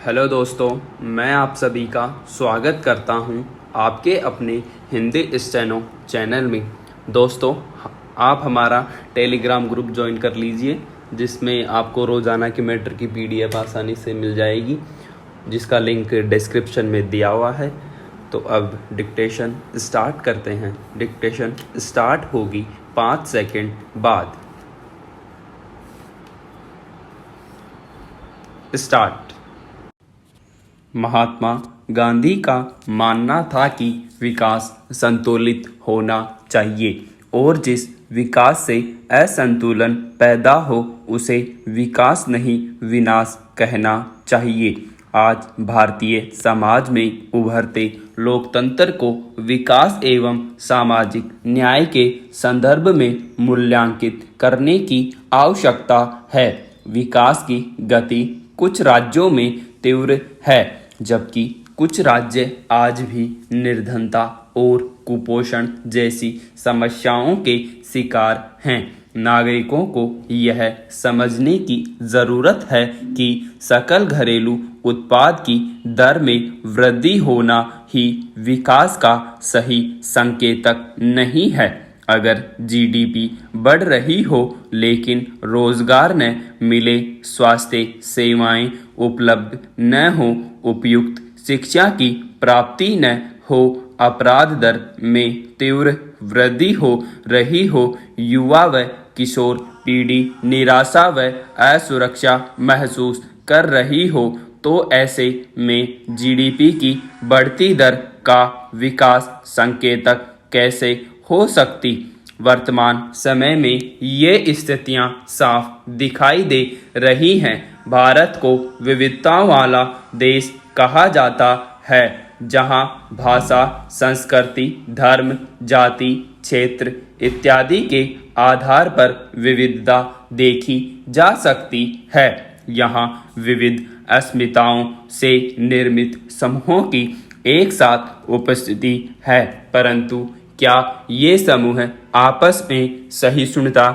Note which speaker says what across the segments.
Speaker 1: Hello दोस्तों, मैं आप सभी का स्वागत करता हूं आपके अपने हिंदी स्टेनो चैनल में। दोस्तों, आप हमारा टेलीग्राम ग्रुप ज्वाइन कर लीजिए, जिसमें आपको रोज़ाना की मैटर की पीडीएफ आसानी से मिल जाएगी, जिसका लिंक डिस्क्रिप्शन में दिया हुआ है। तो अब डिक्टेशन स्टार्ट करते हैं। डिक्टेशन स्टार्ट होगी 5 सेकंड बाद। स्टार्ट। महात्मा गांधी का मानना था कि विकास संतुलित होना चाहिए और जिस विकास से असंतुलन पैदा हो उसे विकास नहीं विनाश कहना चाहिए। आज भारतीय समाज में उभरते लोकतंत्र को विकास एवं सामाजिक न्याय के संदर्भ में मूल्यांकित करने की आवश्यकता है। विकास की गति कुछ राज्यों में तीव्र है, जबकि कुछ राज्य आज भी निर्धनता और कुपोषण जैसी समस्याओं के शिकार हैं। नागरिकों को यह समझने की ज़रूरत है कि सकल घरेलू उत्पाद की दर में वृद्धि होना ही विकास का सही संकेतक नहीं है। अगर जीडीपी बढ़ रही हो लेकिन रोजगार न मिले, स्वास्थ्य सेवाएं उपलब्ध न हो, उपयुक्त शिक्षा की प्राप्ति न हो, अपराध दर में तीव्र वृद्धि हो रही हो, युवा व किशोर पीढ़ी निराशा व असुरक्षा महसूस कर रही हो, तो ऐसे में जीडीपी की बढ़ती दर का विकास संकेतक कैसे हो सकती। वर्तमान समय में ये स्थितियां साफ दिखाई दे रही हैं। भारत को विविधताओं वाला देश कहा जाता है, जहां भाषा, संस्कृति, धर्म, जाति, क्षेत्र इत्यादि के आधार पर विविधता देखी जा सकती है। यहाँ विविध अस्मिताओं से निर्मित समूहों की एक साथ उपस्थिति है, परंतु क्या ये समूह आपस में सहिष्णुता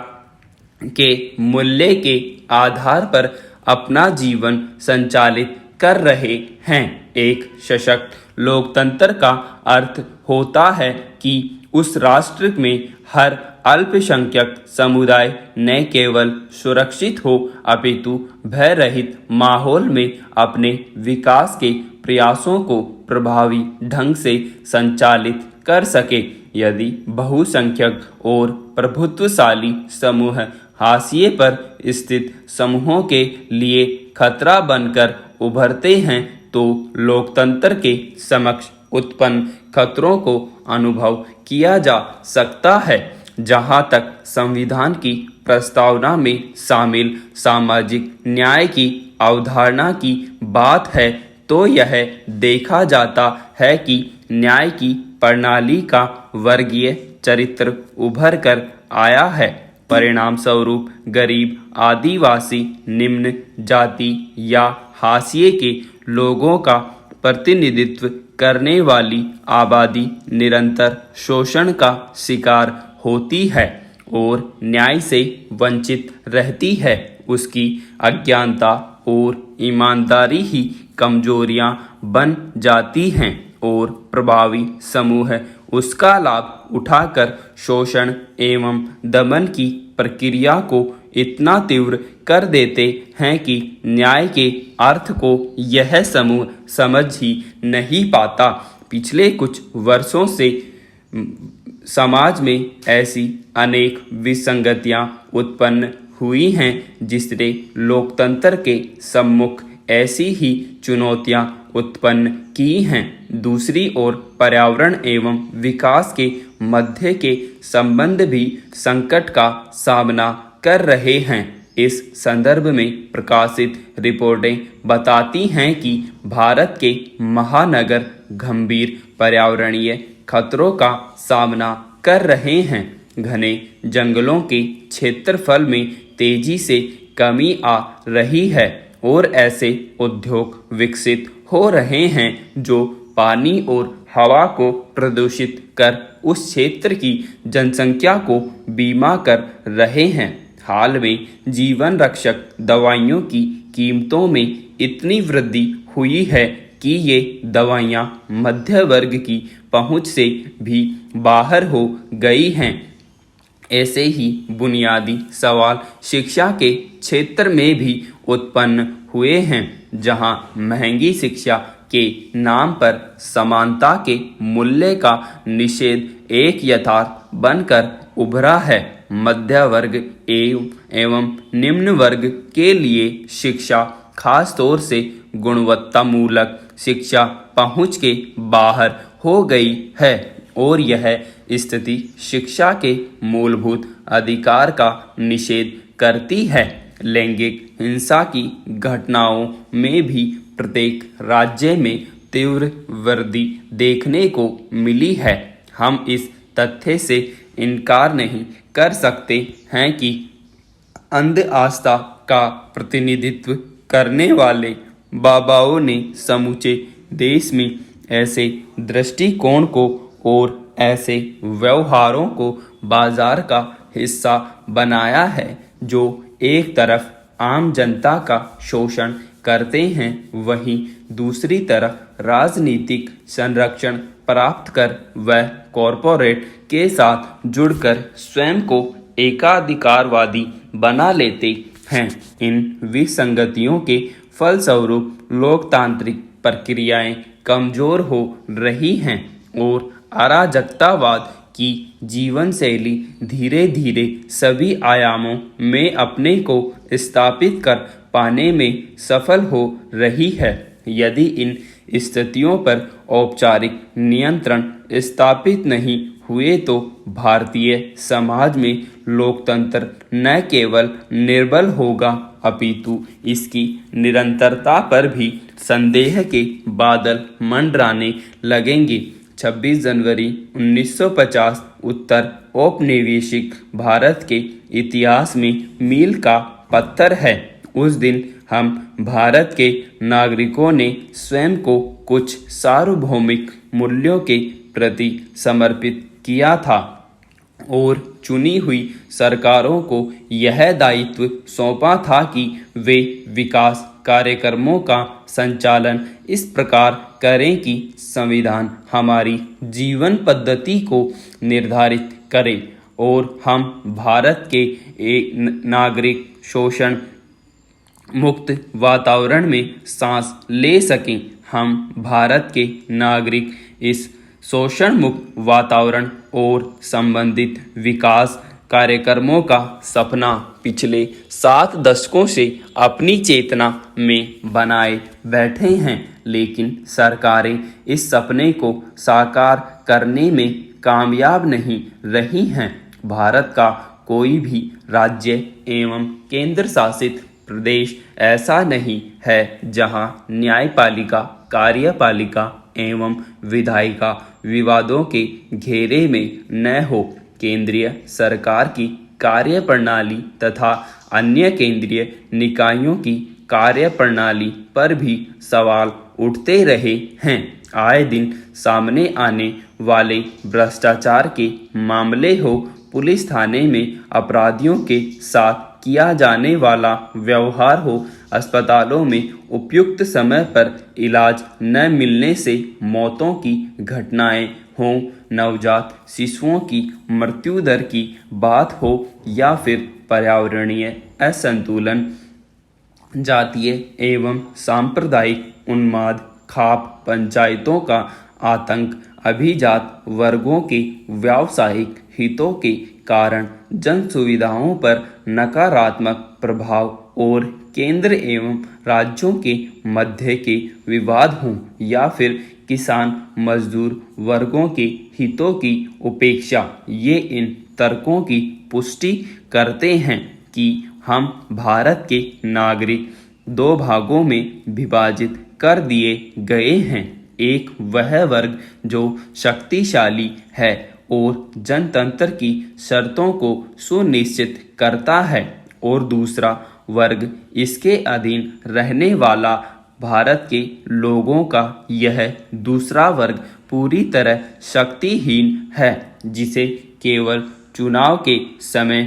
Speaker 1: के मूल्य के आधार पर अपना जीवन संचालित कर रहे हैं। एक सशक्त लोकतंत्र का अर्थ होता है कि उस राष्ट्र में हर अल्पसंख्यक समुदाय न केवल सुरक्षित हो अपितु भय रहित माहौल में अपने विकास के प्रयासों को प्रभावी ढंग से संचालित कर सके। यदि बहुसंख्यक और प्रभुत्वशाली समूह हाशिए पर स्थित समूहों के लिए खतरा बनकर उभरते हैं, तो लोकतंत्र के समक्ष उत्पन्न खतरों को अनुभव किया जा सकता है। जहां तक संविधान की प्रस्तावना में शामिल सामाजिक न्याय की अवधारणा की बात है, तो यह देखा जाता है कि न्याय की प्रणाली का वर्गीय चरित्र उभर कर आया है। परिणाम स्वरूप गरीब, आदिवासी, निम्न जाति या हाशिए के लोगों का प्रतिनिधित्व करने वाली आबादी निरंतर शोषण का शिकार होती है और न्याय से वंचित रहती है। उसकी अज्ञानता और ईमानदारी ही कमजोरियां बन जाती हैं और प्रभावी समूह उसका लाभ उठाकर शोषण एवं दमन की प्रक्रिया को इतना तीव्र कर देते हैं कि न्याय के अर्थ को यह समूह समझ ही नहीं पाता। पिछले कुछ वर्षों से समाज में ऐसी अनेक विसंगतियां उत्पन्न हुई हैं, जिसने लोकतंत्र के सम्मुख ऐसी ही चुनौतियां उत्पन्न की हैं। दूसरी ओर पर्यावरण एवं विकास के मध्य के संबंध भी संकट का सामना कर रहे हैं। इस संदर्भ में प्रकाशित रिपोर्टें बताती हैं कि भारत के महानगर गंभीर पर्यावरणीय खतरों का सामना कर रहे हैं। घने जंगलों के क्षेत्रफल में तेजी से कमी आ रही है और ऐसे उद्योग विकसित हो रहे हैं जो पानी और हवा को प्रदूषित कर उस क्षेत्र की जनसंख्या को बीमा कर रहे हैं। हाल में जीवन रक्षक दवाइयों की कीमतों में इतनी वृद्धि हुई है कि ये दवाइयाँ मध्य वर्ग की पहुँच से भी बाहर हो गई हैं। ऐसे ही बुनियादी सवाल शिक्षा के क्षेत्र में भी उत्पन्न हुए हैं, जहां महंगी शिक्षा के नाम पर समानता के मूल्य का निषेध एक यथार्थ बनकर उभरा है। मध्य वर्ग एवं निम्न वर्ग के लिए शिक्षा, खास तौर से गुणवत्तामूलक शिक्षा, पहुंच के बाहर हो गई है और यह स्थिति शिक्षा के मूलभूत अधिकार का निषेध करती है। लैंगिक हिंसा की घटनाओं में भी प्रत्येक राज्य में तीव्र वृद्धि देखने को मिली है। हम इस तथ्य से इनकार नहीं कर सकते हैं कि अंध आस्था का प्रतिनिधित्व करने वाले बाबाओं ने समूचे देश में ऐसे दृष्टिकोण को और ऐसे व्यवहारों को बाजार का हिस्सा बनाया है जो एक तरफ आम जनता का शोषण करते हैं, वहीं दूसरी तरफ राजनीतिक संरक्षण प्राप्त कर वह कॉरपोरेट के साथ जुड़कर स्वयं को एकाधिकारवादी बना लेते हैं। इन विसंगतियों के फलस्वरूप लोकतांत्रिक प्रक्रियाएं कमजोर हो रही हैं और अराजकतावाद की जीवन शैली धीरे धीरे सभी आयामों में अपने को स्थापित कर पाने में सफल हो रही है। यदि इन स्थितियों पर औपचारिक नियंत्रण स्थापित नहीं हुए तो भारतीय समाज में लोकतंत्र न केवल निर्बल होगा अपितु इसकी निरंतरता पर भी संदेह के बादल मंडराने लगेंगे। 26 जनवरी 1950 उत्तर औपनिवेशिक भारत के इतिहास में मील का पत्थर है। उस दिन हम भारत के नागरिकों ने स्वयं को कुछ सार्वभौमिक मूल्यों के प्रति समर्पित किया था और चुनी हुई सरकारों को यह दायित्व सौंपा था कि वे विकास कार्यक्रमों का संचालन इस प्रकार करें कि संविधान हमारी जीवन पद्धति को निर्धारित करे और हम भारत के एक नागरिक शोषण मुक्त वातावरण में सांस ले सकें। हम भारत के नागरिक इस शोषण मुक्त वातावरण और संबंधित विकास कार्यक्रमों का सपना पिछले 7 दशकों से अपनी चेतना में बनाए बैठे हैं, लेकिन सरकारें इस सपने को साकार करने में कामयाब नहीं रही हैं। भारत का कोई भी राज्य एवं केंद्र शासित प्रदेश ऐसा नहीं है जहां न्यायपालिका, कार्यपालिका एवं विधायिका विवादों के घेरे में न हो। केंद्रीय सरकार की कार्यप्रणाली तथा अन्य केंद्रीय निकायों की कार्यप्रणाली पर भी सवाल उठते रहे हैं। आए दिन सामने आने वाले भ्रष्टाचार के मामले हो, पुलिस थाने में अपराधियों के साथ किया जाने वाला व्यवहार हो, अस्पतालों में उपयुक्त समय पर इलाज न मिलने से मौतों की घटनाएं हों, नवजात शिशुओं की मृत्यु दर की बात हो या फिर पर्यावरणीय असंतुलन, जातीय एवं सांप्रदायिक उन्माद, खाप पंचायतों का आतंक, अभिजात वर्गों के व्यावसायिक हितों के कारण जन सुविधाओं पर नकारात्मक प्रभाव और केंद्र एवं राज्यों के मध्य के विवाद हों या फिर किसान मजदूर वर्गों के हितों की उपेक्षा, ये इन तर्कों की पुष्टि करते हैं कि हम भारत के नागरिक 2 भागों में विभाजित कर दिए गए हैं। एक वह वर्ग जो शक्तिशाली है और जनतंत्र की शर्तों को सुनिश्चित करता है और दूसरा वर्ग इसके अधीन रहने वाला भारत के लोगों का यह दूसरा वर्ग पूरी तरह शक्तिहीन है, जिसे केवल चुनाव के समय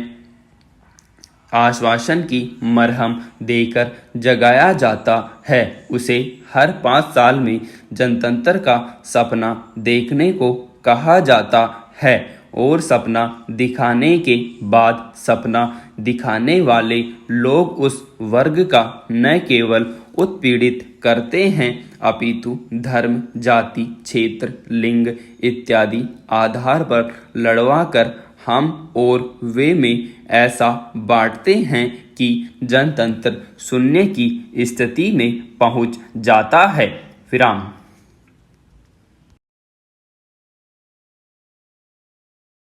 Speaker 1: आश्वासन की मरहम देकर जगाया जाता है। उसे हर 5 साल में जनतंत्र का सपना देखने को कहा जाता है और सपना दिखाने के बाद सपना दिखाने वाले लोग उस वर्ग का न केवल उत्पीड़ित करते हैं अपितु धर्म, जाति, क्षेत्र, लिंग इत्यादि आधार पर लड़वा कर हम और वे में ऐसा बांटते हैं कि जनतंत्र शून्य की स्थिति में पहुंच जाता है। विराम।